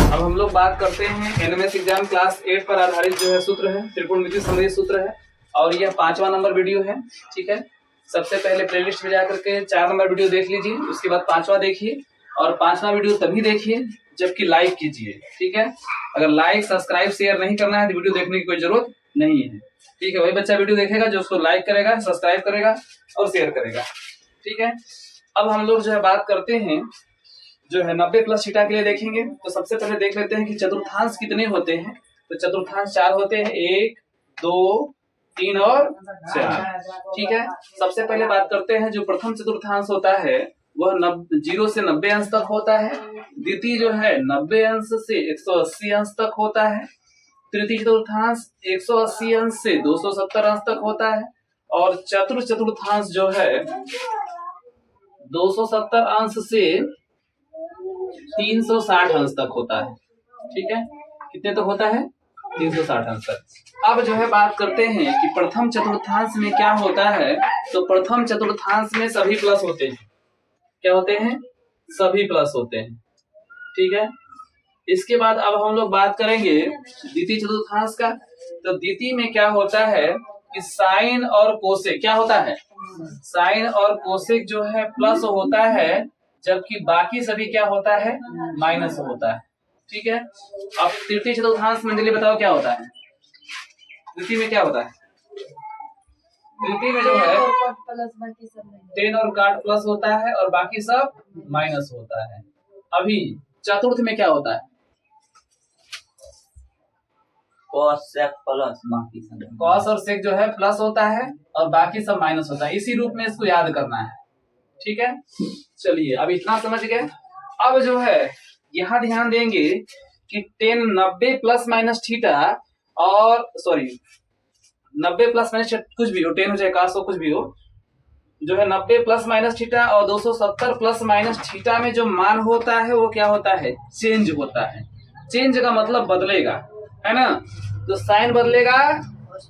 अब हम लोग बात करते हैं एनएमएस एग्जाम क्लास 8 पर आधारित जो है सूत्र है, त्रिकोणमिति संबंधी सूत्र है और यह 5वां नंबर वीडियो है। ठीक है, सबसे पहले प्लेलिस्ट में जाकर के 4 नंबर वीडियो देख लीजिए, उसके बाद 5वां देखिए और 5वां वीडियो तभी देखिए जबकि लाइक कीजिए। ठीक है, अगर लाइक सब्सक्राइब शेयर नहीं करना है तो वीडियो देखने की कोई जरूरत नहीं है। ठीक है, वही बच्चा वीडियो देखेगा जो उसको लाइक करेगा, सब्सक्राइब करेगा और शेयर करेगा। ठीक है, अब हम लोग जो है बात करते हैं जो है 90 प्लस थीटा के लिए देखेंगे। तो सबसे पहले देख लेते हैं कि चतुर्थांश कितने होते हैं। तो चतुर्थांश 4 होते हैं, 1 2 3 और 4। ठीक है, सबसे पहले बात करते हैं जो प्रथम चतुर्थांश होता है वह 0 से 90 अंश तक होता है। द्वितीय जो है 90 अंश से 180 अंश तक होता है। तृतीय चतुर्थांश 180 अंश से 270 अंश तक होता है और चतुर्थांश जो है 270 अंश से 360 अंश तक होता है। ठीक है, कितने तक होता है? 360 अंश तक। अब जो है बात करते हैं कि प्रथम चतुर्थांश में क्या होता है। तो प्रथम चतुर्थांश में सभी प्लस होते हैं। क्या होते हैं? सभी प्लस होते हैं। ठीक है, इसके बाद अब हम लोग बात करेंगे द्वितीय चतुर्थांश का। तो द्वितीय में क्या होता है कि साइन और कोसेक क्या होता है? साइन और कोसेक जो है प्लस होता है, जबकि बाकी सभी क्या होता है? माइनस होता है। ठीक है, अब तृतीय चतुर्थांश में जल्दी बताओ क्या होता है? तृतीय में क्या होता है? तृतीय में जो है 10 और काट प्लस होता है और बाकी सब माइनस होता है। अभी चतुर्थ में क्या होता है? कॉस सेक प्लस बाकी सब कॉस और सेक जो है प्लस होता है और बाकी सब माइनस होता है। इसी रूप में इसको याद करना है। ठीक है, चलिए अब इतना समझ गए। अब जो है यहाँ ध्यान देंगे कि 10 90 प्लस माइनस थीटा और 90 प्लस माइनस कुछ भी हो, 10 हो चाहे 100 कुछ भी हो, जो है 90 प्लस माइनस थीटा और 270 प्लस माइनस थीटा में जो मान होता है वो क्या होता है? चेंज होता है। चेंज का मतलब बदलेगा, है ना। तो साइन बदलेगा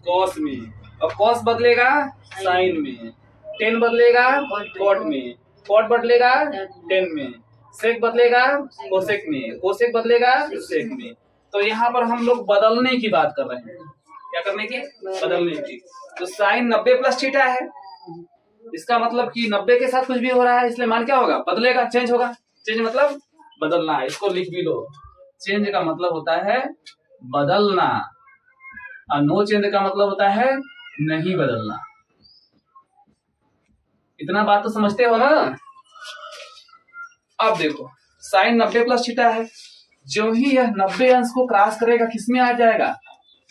कॉस में और कॉस बदलेगा साइन में, 10 बदलेगा कॉट में, कॉट बदलेगा 10 में, सेक बदलेगा कोसेक में, कोसेक बदलेगा सेक में। तो यहाँ पर हम लोग बदलने की बात कर रहे हैं। क्या करने की? बदलने की। तो साइन 90 प्लस थीटा है, इसका मतलब कि 90 के साथ कुछ भी हो रहा है, इसलिए मान क्या होगा? बदलेगा, चेंज होगा। चेंज मतलब बदलना है, इसको लिख भी लो। चेंज का मतलब होता है बदलना और नो चेंज का मतलब होता है नहीं बदलना। इतना बात तो समझते हो ना। अब देखो साइन 90 प्लस थीटा है, जो ही यह 90 अंश को क्रॉस करेगा किसमें आ जाएगा?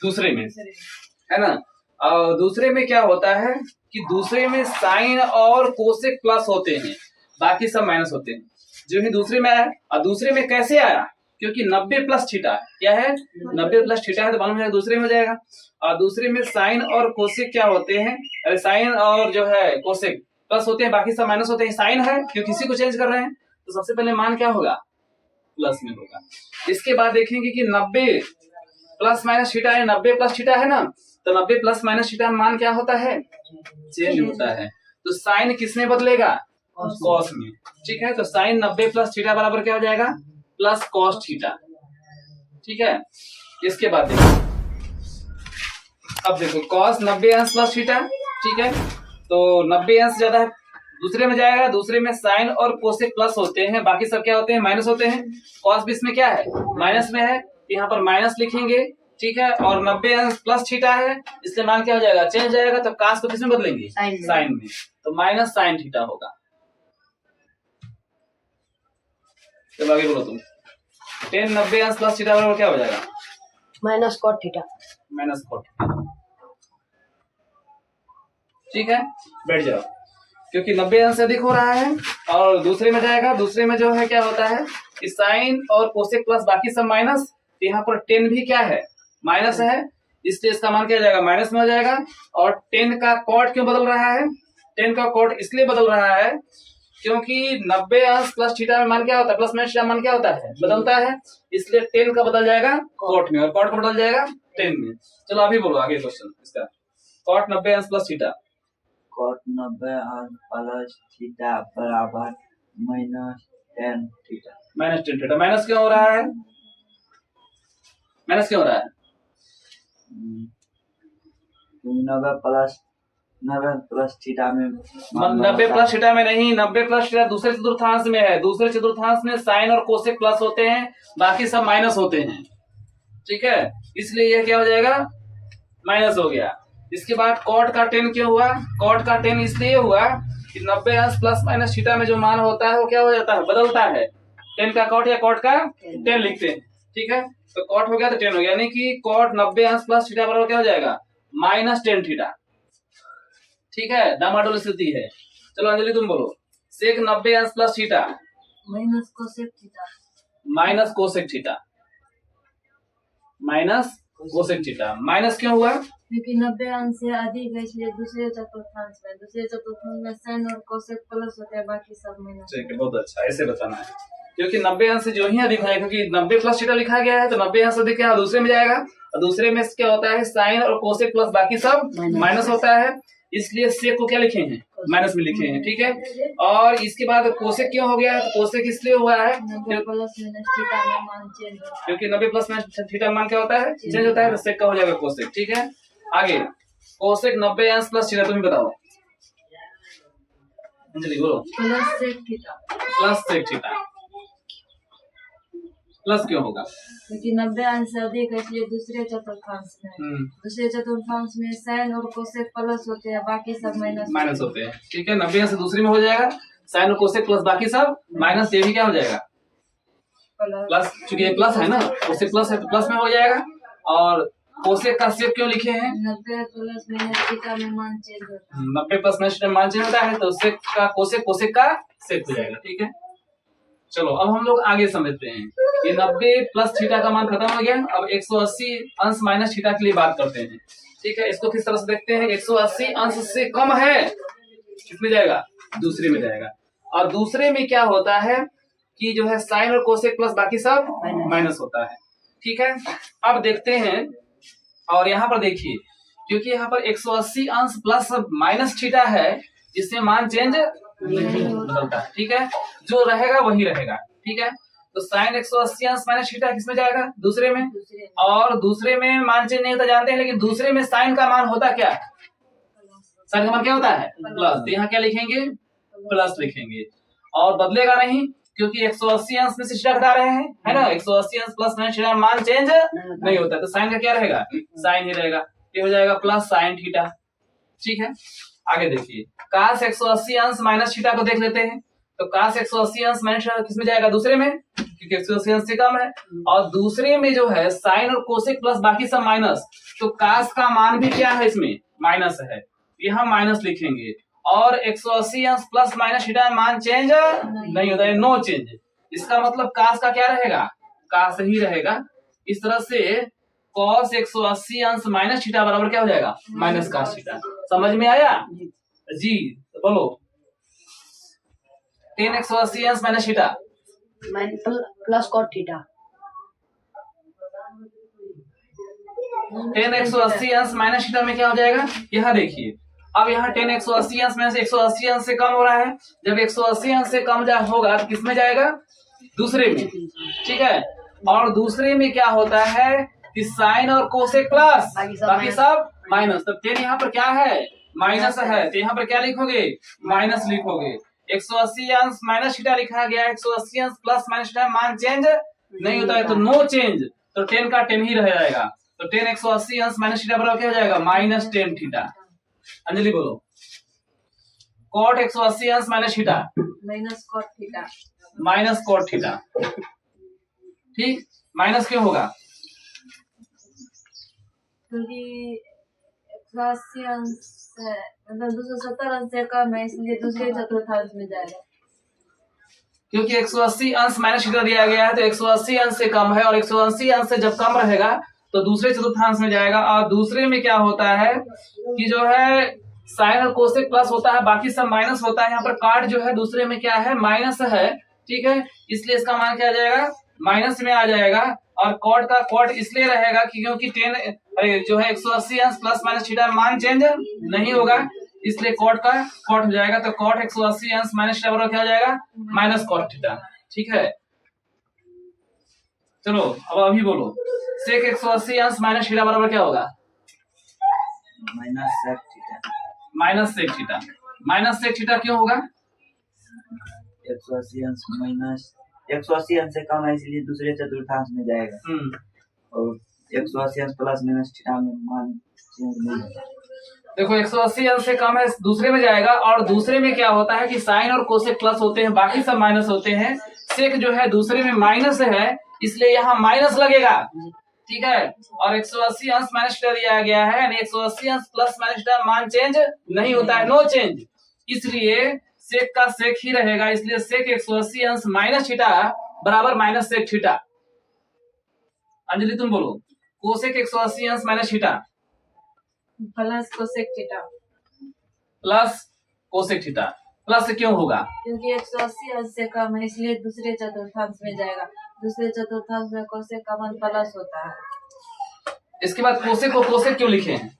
दूसरे में, है ना। और दूसरे में क्या होता है कि दूसरे में साइन और कोसेक प्लस होते हैं, बाकी सब माइनस होते हैं। जो ही दूसरे में आया, और दूसरे में कैसे आया? क्योंकि 90 प्लस थीटा क्या है? 90 प्लस थीटा है तो मालूम है दूसरे में हो जाएगा। और दूसरे में साइन और कोसेक क्या होते हैं? अरे साइन और जो है कोसेक प्लस होते हैं, बाकी सब माइनस होते हैं। साइन है क्योंकि किसी को चेंज कर रहे हैं, तो सबसे पहले मान क्या होगा? प्लस में होगा। इसके बाद देखेंगे कि 90 प्लस माइनस थीटा है, 90 प्लस थीटा है ना, तो 90 प्लस माइनस थीटा में मान क्या होता है? चेंज होता है। तो साइन किसमें बदलेगा? कॉस में। ठीक है, तो साइन 90 प्लस थीटा बराबर क्या हो जाएगा? Plus cos theta. ठीक है, इसके बाद देखो, अब देखो कॉस 90 अंश प्लस थीटा। ठीक है, तो 90 अंश ज्यादा है, दूसरे में जाएगा। दूसरे में साइन और कोसेक प्लस होते हैं, बाकी सब क्या होते हैं? माइनस होते हैं। कॉस भी इसमें क्या है? माइनस में है, यहाँ पर माइनस लिखेंगे। ठीक है, और 90 अंश प्लस थीटा है, इसलिए मान क्या हो जाएगा? चेंज जाएगा। तो कास को किसमें बदलेंगे? साइन में। तो माइनस साइन थीटा होगा। तो आगे बोलो तुम। 10 90 अंश प्लस थीटा बराबर क्या हो जाएगा? Minus cot theta. Minus cot. ठीक है, बैठ जाओ। क्योंकि 90 अंश से अधिक हो रहा है और दूसरे में जाएगा। दूसरे में जो है क्या होता है कि साइन और कोसेक प्लस बाकी सब माइनस। यहाँ पर 10 भी क्या है? माइनस है, इसलिए इसका मान क्या जाएगा? माइनस में हो जाएगा। और 10 का कॉट क्यों बदल रहा है? 10 का कॉट इसलिए बदल रहा है क्योंकि 90 अंश प्लस थीटा में मान क्या होता है? प्लस माइनस मान क्या होता है? बदलता है, इसलिए 10 का बदल जाएगा कॉट में और कॉट का बदल जाएगा 10 में। चलो अभी बोलो आगे क्वेश्चन इसका। कॉट 90 अंश प्लस थीटा, कॉट 90 अंश प्लस थीटा बराबर minus 10 theta. Minus 10 theta. Minus क्यों हो रहा है? माइनस क्यों हो रहा है? 90 प्लस थीटा में 90 प्लस थीटा में नहीं, 90 प्लस थीटा दूसरे चतुर्थांश में है। दूसरे चतुर्थांश में साइन और कोसेक प्लस होते हैं, बाकी सब माइनस होते हैं। ठीक है, इसलिए यह क्या हो जाएगा, माइनस हो गया। इसके बाद कॉट का 10 क्यों हुआ? कॉट का 10 इसलिए हुआ कि 90 अंश प्लस माइनस थीटा में जो मान होता है वो क्या हो जाता है, बदलता है। 10 का कॉट या कॉट का 10 लिखते हैं। ठीक है, तो कॉट हो गया तो 10 हो गया, यानी कि कॉट 90 अंश प्लस थीटा बराबर क्या हो जाएगा, -10 थीटा। ठीक है, डामाडोल स्थिति है। चलो अंजलि तुम बोलो, सेक 90 अंश plus theta minus cosec theta. Minus cosec theta, minus cosec theta. Minus क्यों हुआ? क्योंकि 90 अंश से अधिक है, इसलिए दूसरे चतुर्थांश में साइन और कोसेक प्लस होते हैं, बाकी सब माइनस। ठीक है, बहुत अच्छा, ऐसे बताना है। क्योंकि 90 अंश से जो ही अधिक है, क्योंकि 90 प्लस थीटा लिखा गया है तो 90 अंश से अधिक क्या दूसरे में जाएगा, और दूसरे में क्या होता है, साइन और कोसेक प्लस बाकी सब माइनस होता है, इसलिए सेक को क्या लिखे हैं, माइनस में लिखे हैं। ठीक है, और इसके बाद कोसेक क्यों हो गया है, तो कोसेक इसलिए हुआ है क्योंकि 90 प्लस माइनस थीटा मान क्या होता है, चेंज होता है, तो सेक का हो जाएगा कोसेक। ठीक है, आगे कोसेक 90 अंश प्लस थीटा, तुम बताओ अंजलि बोलो। Plus sec theta. Plus sec theta, plus क्यों होगा? क्योंकि 90 अंश से अधिक है, इसलिए दूसरे चतुर्थांश में साइन और कोसेक प्लस होते हैं, बाकी सब माइनस होते हैं। ठीक है, 90 अंश से दूसरे में हो जाएगा साइन और कोसेक प्लस बाकी सब माइनस, ये भी क्या हो जाएगा, प्लस। चूंकि ये प्लस है ना, कोसेक प्लस है तो प्लस में हो जाएगा। और कोसेक का सेक क्यों लिखे हैं, 90 प्लस माइनस थीटा में मान चेंज होता है। 90 प्लस माइनस थीटा में मान चेंज होता है, तो सेक का कोसेक, कोसेक का सेक हो जाएगा। ठीक है, चलो अब हम लोग आगे समझते हैं। ये 90 प्लस थीटा का मान खत्म हो गया, अब 180 अंश माइनस थीटा के लिए बात करते हैं। ठीक है, इसको किस तरह से देखते हैं, 180 अंश से कम है, किसमें जाएगा, दूसरे में जाएगा। और दूसरे में क्या होता है कि जो है साइन और कोसेक प्लस बाकी सब माइनस होता है। ठीक है, अब देखते हैं, और यहाँ पर देखिए, क्योंकि यहाँ पर 180 अंश प्लस माइनस थीटा है, जिसमें मान चेंज नहीं बदलता है। ठीक है, जो रहेगा वही रहेगा। ठीक है, तो साइन 180 अंश माइनस थीटा किसमें जाएगा, दूसरे में। और दूसरे में मान चेंज नहीं होता जानते हैं, लेकिन दूसरे में साइन का मान होता क्या है, साइन का मान क्या होता है, प्लस। तो यहाँ क्या लिखेंगे, प्लस लिखेंगे, और बदलेगा नहीं, क्योंकि 180 अंश में से थीटा घटा रहे हैं, है ना। 180 अंश प्लस माइनस थीटा मान चेंज नहीं होता, तो साइन का क्या रहेगा, साइन ही रहेगा, ये हो जाएगा प्लस साइन थीटा। ठीक है, आगे देखिए, काश 180 अंश माइनस थीटा को देख लेते हैं। तो काश 180 अंश माइनस थीटा किसमें जाएगा, दूसरे में, क्योंकि 180 अंश से कम है। और दूसरे में जो है साइन और कोसेक प्लस बाकी सब माइनस, तो काश का मान भी क्या है, इसमें माइनस है, यहाँ माइनस लिखेंगे। और 180 अंश प्लस माइनस थीटा मान चेंज नहीं होता है, नो चेंज। इसका मतलब काश का क्या रहेगा, काश ही रहेगा। इस तरह से कॉस 180 अंश माइनस थीटा बराबर क्या हो जाएगा, माइनस काश थीटा। समझ में आया जी? तो बोलो 10 180 अंश minus theta plus cot theta. 10 180 अंश माइनस थीटा में क्या हो जाएगा, यहाँ देखिए, अब यहाँ 10 180 अंश में से 180 अंश से कम हो रहा है। जब 180 अंश से कम होगा तो किसमें जाएगा, दूसरे में। ठीक है, और दूसरे में क्या होता है कि साइन और कोसेक प्लस बाकी सब माइनस। तो 10 यहाँ पर क्या है, माइनस है, तो यहाँ पर क्या लिखोगे, माइनस लिखोगे। 180 अंश माइनस थीटा लिखा गया, 180 अंश प्लस माइनस थीटा मान चेंज नहीं होता है, तो नो चेंज, तो 10 का 10 ही रह जाएगा। तो 10 180 अंश माइनस थीटा बराबर क्या हो जाएगा, -10 थीटा। अंजलि बोलो, कॉट 180 अंश minus theta minus cot theta. Minus cot theta. ठीक, माइनस क्यों होगा, क्योंकि 180 अंश मतलब 270 अंश से कम है, इसलिए दूसरे चतुर्थांश में जाएगा। क्योंकि 180 अंश माइनस थीटा दिया गया है, तो 180 अंश से कम है, और 180 अंश से जब कम रहेगा तो दूसरे चतुर्थांश में जाएगा। और दूसरे में क्या होता है कि जो है साइन और कोसेक प्लस होता है, बाकी सब माइनस होता है। यहाँ पर काट जो है दूसरे में क्या है, माइनस है। ठीक है, इसलिए इसका मान क्या आ जाएगा, माइनस में आ जाएगा। और कॉट का कॉट इसलिए रहेगा कि क्योंकि 10 जो है 180 अंश प्लस माइनस थीटा मान चेंज नहीं होगा, इसलिए कॉट का कॉट हो जाएगा। तो कॉट 180 अंश माइनस थीटा बराबर क्या हो जाएगा, माइनस कॉट थीटा। ठीक है, चलो अब अभी बोलो, सेक 180 अंश माइनस थीटा बराबर क्या होगा? Minus sec theta. Minus sec theta. Minus sec theta क्यों होगा? 180 अंश माइनस 180 अंश से कम है इसलिए दूसरे चतुर्थांश में जाएगा। और 180 अंश प्लस माइनस थीटा में मान चेंज नहीं होगा। देखो 180 अंश से कम है दूसरे में जाएगा, और दूसरे में क्या होता है कि साइन और कोसेक प्लस होते हैं, बाकी सब माइनस होते हैं। सेक जो है दूसरे में माइनस है, इसलिए यहाँ माइनस लगेगा, ठीक है। और 180 अंश माइनस थीटा दिया गया है, यानी 180 अंश प्लस माइनस थीटा मान चेंज नहीं होता है, नो चेंज, इसलिए सेक का सेक ही रहेगा। इसलिए सेक 180 अंश माइनस थीटा बराबर माइनस सेक थीटा। अंजलि तुम बोलो, कोसेक 180 अंश minus theta plus cosec theta. Plus cosec theta. Plus क्यों होगा? क्योंकि 180 अंश से कम है इसलिए दूसरे चतुर्थांश में जाएगा। दूसरे चतुर्थांश में कोसेक का मान प्लस होता है। इसके बाद कोसेक को कोसेक क्यों लिखे हैं?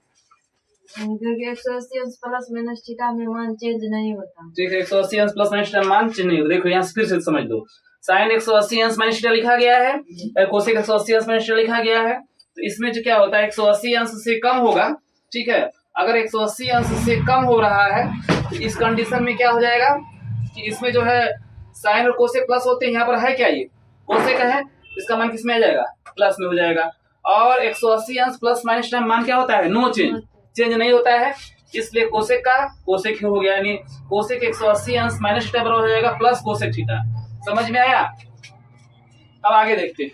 क्योंकि 180 अंश प्लस माइनस थीटा में मान चेंज नहीं होता। ठीक है, 180 अंश प्लस माइनस थीटा मान चेंज नहीं होता। देखो यहाँ फिर से समझ दो, साइन 180 अंश माइनस थीटा लिखा गया है, कोसेक 180 अंश माइनस थीटा लिखा गया है, तो इसमें जो क्या होता है 180 अंश से कम होगा, ठीक है। अगर 180 अंश से कम हो रहा है तो इस कंडीशन में क्या हो जाएगा कि इसमें जो है साइन और कोसेक प्लस होते हैं, यहाँ पर है क्या, ये कोसेक है, इसका मान किस में आ जाएगा? प्लस में हो जाएगा। और 180 अंश प्लस माइनस का मान क्या होता है? नो चेंज, चेंज नहीं होता है, इसलिए कोसेक का कोसेक हो गया, यानी कोसेक 180 अंश माइनस थीटा बराबर हो जाएगा प्लस कोसेक थीटा। समझ में आया? अब आगे देखते हैं।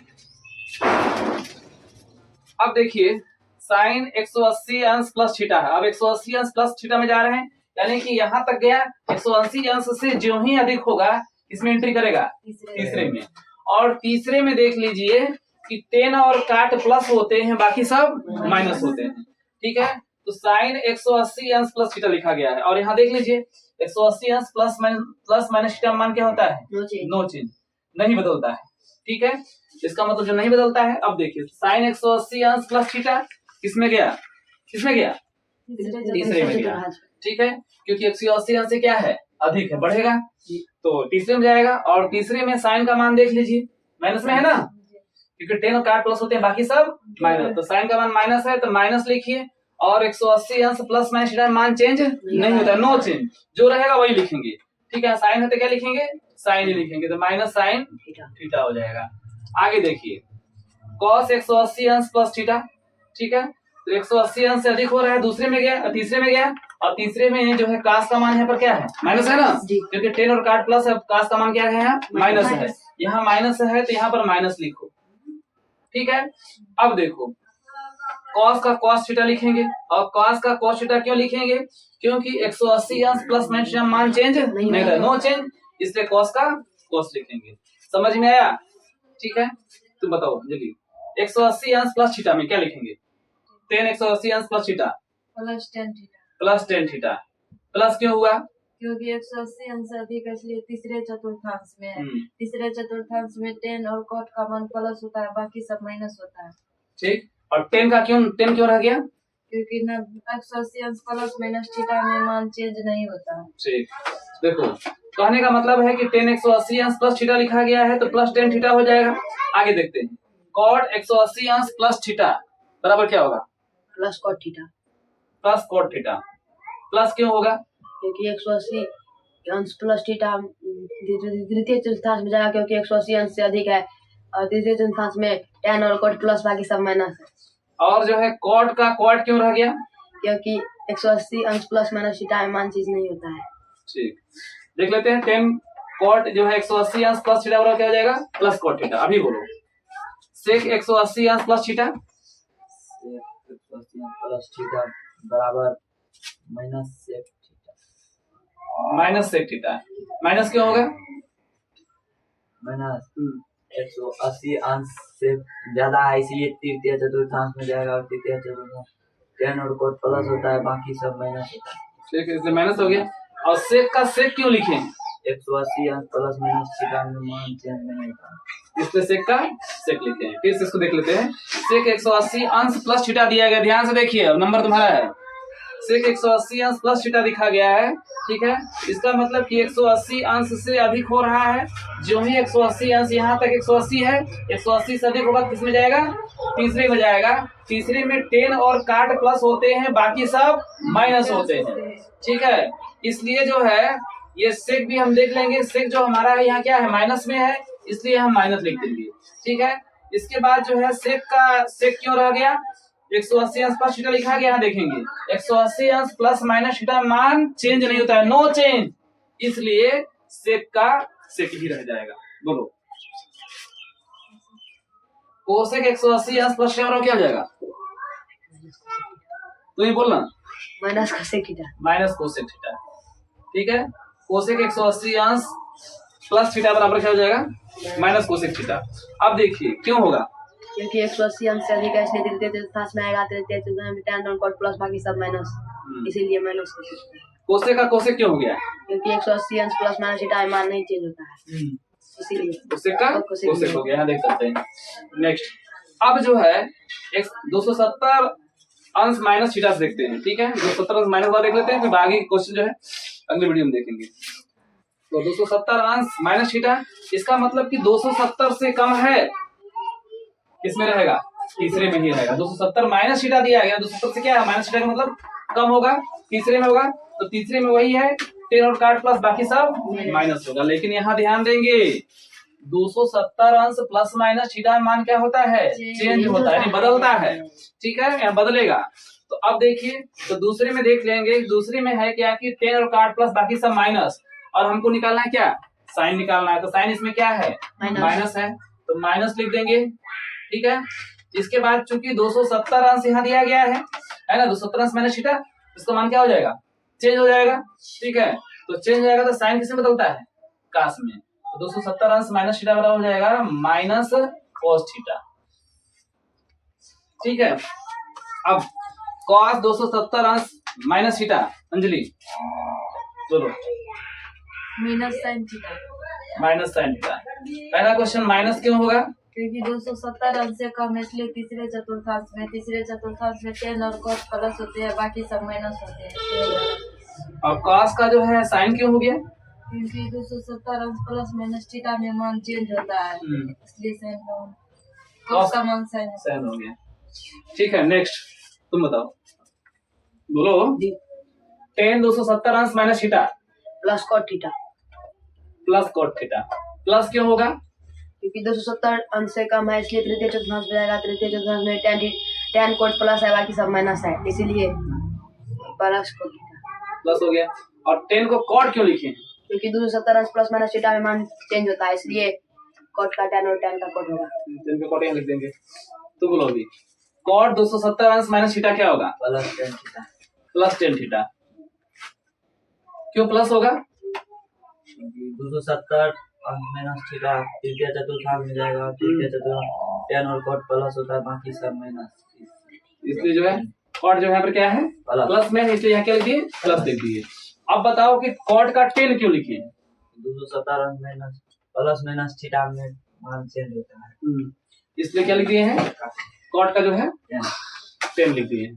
अब देखिए साइन 180 अंश प्लस थीटा है, अब 180 अंश प्लस थीटा में जा रहे हैं, यानी कि यहां तक गया। 180 अंश से जो ही अधिक होगा इसमें एंट्री करेगा तीसरे में, और तीसरे में देख लीजिए कि 10 और काट प्लस होते हैं, बाकी सब माइनस होते हैं, ठीक है। तो साइन 180 अंश प्लस थीटा लिखा गया है, और यहाँ देख लीजिए 180 अंश प्लस माइनस थीटा मान क्या होता है? नो चेंज, नहीं बदलता है, ठीक है। इसका मतलब जो नहीं बदलता है, अब देखिए साइन 180 अंश प्लस थीटा किसमें गया? किसमें गया? तीसरे में गया, ठीक है, क्योंकि 180 अंश से क्या है? अधिक है, बढ़ेगा, तो तीसरे में जाएगा। और तीसरे में साइन का मान देख लीजिए माइनस में है ना, क्योंकि 10 और काट प्लस होते हैं, बाकी सब माइनस, तो साइन का मान माइनस है तो माइनस लिखिए। और 180 अंश प्लस माइनस थीटा मान चेंज नहीं होता, नो चेंज, जो रहेगा वही लिखेंगे, ठीक है। साइन है तो क्या लिखेंगे? साइन ही लिखेंगे, तो माइनस साइन थीटा हो जाएगा। आगे देखिए कॉस 180 अंश प्लस थीटा, ठीक है, तो 180 अंश से अधिक हो रहा है, दूसरे में गया, तीसरे में गया, और तीसरे में जो है कास का मान यहाँ पर क्या है? माइनस है ना, क्योंकि 10 और काट प्लस है, कास का मान क्या है? यहाँ माइनस है, यहाँ माइनस है तो यहाँ पर माइनस लिखो, ठीक है। अब देखो कॉस का कॉस थीटा लिखेंगे, और कॉस का कॉस थीटा क्यों लिखेंगे? क्योंकि 180 अंश प्लस माइनस थीटा मान चेंज नहीं था, नो चेंज, इसलिए कॉस का कॉस लिखेंगे। समझ में आया? ठीक है, तुम बताओ जल्दी, 180 अंश प्लस थीटा में क्या लिखेंगे? 10 180 अंश plus theta plus 10 theta. Plus 10 theta. Plus क्यों हुआ? क्योंकि 180 अंश से अधिक है इसलिए तीसरे चतुर्थांश में है। तीसरे चतुर्थांश में 10 और कॉट का मान प्लस होता है, बाकी सब माइनस होता है, ठीक। और 10 का क्यों 10 क्यों रह गया? क्योंकि ना 180 अंश प्लस माइनस थीटा में मान चेंज नहीं होता है। ठीक, देखो कहने का मतलब है कि 10 180 अंश प्लस थीटा लिखा गया है तो प्लस 10 थीटा हो जाएगा। आगे देखते हैं, कॉट 180 अंश प्लस थीटा बराबर क्या होगा? Plus cot theta. Plus cot theta. Plus क्यों होगा? क्योंकि 180 अंश प्लस थीटा द्वितीय चतुर्थांश में जाएगा, क्योंकि 180 अंश से अधिक है, और तीसरे चतुर्थांश में 10 और कॉट प्लस बाकी सब माइनस है। और जो है कॉट का कॉट क्यों रह गया? क्योंकि 180 अंश प्लस माइनस थीटा में मान चेंज नहीं होता है। ठीक, देख लेते हैं 10 कॉट जो है 180 अंश प्लस थीटा बराबर क्या हो जाएगा? Plus cot theta. अभी बोलो सेक 180 अंश प्लस थीटा प्लस थीटा बराबर minus sec theta. Minus sec theta. Minus क्यों होगा? माइनस 180 अंश से ज्यादा है इसलिए तृतीय चतुर्थांश में जाएगा, और तृतीय चतुर्थांश 10 और कोट प्लस होता है, बाकी सब माइनस होता है। ठीक है, इसलिए माइनस हो गया। और सेक का सेक क्यों लिखे? 180 अंश प्लस माइनस थीटा में मान चेंज नहीं होता, इसलिए सेक का सेक लिखे हैं। फिर से इसको देख लेते हैं, सेक 180 अंश प्लस थीटा दिया गया, ध्यान से देखिए, अब नंबर तुम्हारा है। सेक 180 अंश प्लस थीटा दिखा गया है, ठीक है। इसका मतलब कि 180 अंश से अधिक हो रहा है। जो ही 180 अंश यहाँ तक 180 है, 180 से अधिक होगा किस में जाएगा? तीसरे में जाएगा। तीसरे में 10 और काट प्लस होते हैं, बाकी सब माइनस होते हैं, ठीक है। इसलिए जो है ये सेक भी हम देख लेंगे। सेक जो हमारा है यहाँ क्या है? माइनस में है, इसलिए हम माइनस लिख देंगे, ठीक है। इसके बाद जो है सेक क्यों रह गया? 180 अंश प्लस थीटा लिखा गया है, देखेंगे 180 अंश प्लस माइनस थीटा मान चेंज नहीं होता है, नो चेंज, इसलिए सेक का सेक ही रह जाएगा। बोलो कोसेक 180 अंश प्लस थीटा क्या हो जाएगा? तो ये बोलना minus cosec theta, minus cosec theta, ठीक है। कोसेक 180 अंश प्लस थीटा बराबर क्या हो जाएगा? Minus cosec theta. अब देखिए क्यों होगा? क्योंकि 180 अंश से अधिक है, इसलिए तृतीय चतुर्थांश में आएगा। तृतीय चतुर्थांश में tan और cot प्लस बाकी सब माइनस, इसीलिए माइनस कोसेक थीटा। कोसेक का कोसेक क्यों हो गया? क्योंकि 180 अंश प्लस माइनस थीटा मान नहीं चेंज होता है, इसीलिए कोसेक का कोसेक हो गया, यहाँ देख सकते हैं। नेक्स्ट, अब जो है 270 अंश माइनस थीटा से देखते हैं, ठीक है। 270 अंश माइनस वाला देख लेते हैं, फिर आगे क्वेश्चन जो है अगले वीडियो में देखेंगे। तो 270 अंश माइनस थीटा, इसका मतलब कि 270 से कम है, किसमें रहेगा? तीसरे में ही रहेगा। 270 माइनस थीटा दिया गया, 270 से क्या है? माइनस थीटा का मतलब कम होगा, तीसरे में होगा, तो तीसरे में वही है 10 और काट प्लस बाकी सब माइनस होगा। लेकिन यहाँ ध्यान देंगे 270 अंश प्लस माइनस थीटा मान क्या होता है? चेंज होता है, यानी बदलता है, ठीक है, यहाँ बदलेगा। तो अब देखिए, तो दूसरे में देख लेंगे, दूसरे में है क्या कि 10 और काट प्लस बाकी सब माइनस, और हमको निकालना है क्या? साइन निकालना है। तो साइन इसमें क्या है? माइनस है, तो माइनस लिख देंगे, ठीक है। इसके बाद चूंकि 270 अंश यहाँ दिया गया है ना, 270 अंश माइनस थीटा, इसका मान क्या हो जाएगा? चेंज हो जाएगा, ठीक है। तो चेंज हो जाएगा तो साइन किसमें बदलता है? कास में। तो 270 अंश माइनस थीटा बराबर हो जाएगा माइनस कोस थीटा, ठीक है। अब कॉस 270 अंश माइनस थीटा, अंजलि बोलो। Minus sine theta. Minus sine theta. पहला क्वेश्चन माइनस क्यों होगा? क्योंकि 270 अंश से कम है, इसलिए तीसरे चतुर्थांश में 10 और cos प्लस होते हैं, बाकी सब माइनस होते हैं। और कॉस का जो है साइन क्यों हो गया? क्योंकि 270 अंश प्लस माइनस थीटा में मान चेंज होता है, इसलिए साइन cos का मान साइन हो गया, ठीक है। नेक्स्ट तुम बताओ, बोलो। 10 270 अंश minus theta plus cot theta, plus cot theta. Plus क्यों होगा? क्योंकि 270 अंश से कम है, इसलिए तृतीय चतुर्थांश में जाएगा। तृतीय चतुर्थांश में tan cot प्लस है, बाकी सब माइनस है, इसीलिए प्लस cot थीटा। प्लस हो गया। और 10 को cot क्यों लिखे? क्योंकि 270 अंश प्लस माइनस थीटा में मान चेंज होता है, इसलिए cot का tan और tan का cot होगा। 10 को cot यहाँ लिख देंगे। तो बोलो अभी, cot 270 अंश माइनस थीटा क्या होगा? Plus 10 theta. Plus 10 theta. क्यों प्लस होगा? 270 माइनस थीटा तृतीय चतुर्थांश में जाएगा, तृतीय चतुर्थांश 10 और cot प्लस होता है, बाकी सब माइनस, इसलिए जो है cot जो है पर क्या है? प्लस में, इसलिए यहाँ क्या लिख दिए? प्लस लिख दिए। अब बताओ कि cot का 10 क्यों लिखे? 270 माइनस प्लस माइनस थीटा में मान चेंज होता है, इसलिए क्या लिख दिए हैं? cot का जो है 10 लिख दिए।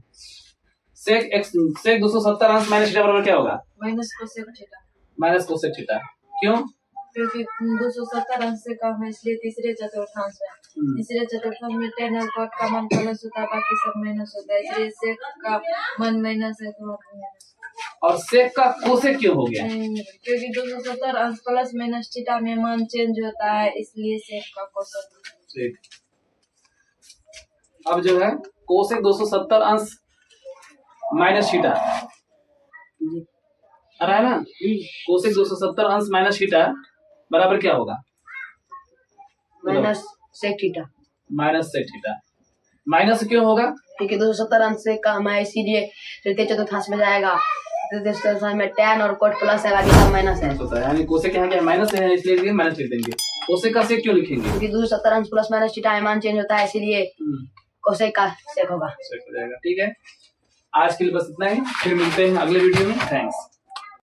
सेक 270 अंश माइनस थीटा बराबर क्या होगा? Minus cosec theta. Minus cosec theta. क्यों? क्योंकि 270 अंश से कम है, इसलिए तीसरे चतुर्थांश में 10 और cot का मान प्लस होता है, बाकी सब माइनस होता है, इसलिए सेक का मान माइनस है, तो और सेक का कोसेक क्यों हो गया? क्योंकि 270 अंश प्लस माइनस थीटा में मान चेंज होता है, इसलिए सेक का कोसेक। ठीक। अब जो है कोसेक 270 अंश माइनस थीटा आ रहा है ना, कोसेक 270 अंश माइनस थीटा बराबर क्या होगा? Minus sec theta. Minus sec theta. Minus क्यों होगा? क्योंकि 270 अंश से कम है, इसीलिए तृतीय चतुर्थांश में जाएगा। तृतीय चतुर्थांश में tan और cot प्लस है, बाकी सब माइनस है। यानी कोसेक यहाँ क्या माइनस है, इसलिए माइनस लिख देंगे। कोसेक का सेक क्यों लिखेंगे? क्योंकि 270 अंश प्लस माइनस थीटा में मान चेंज होता है, इसीलिए कोसेक का सेक होगा। सेक हो जाएगा, ठीक है। आज के लिए बस इतना ही, फिर मिलते हैं अगले वीडियो में। थैंक्स।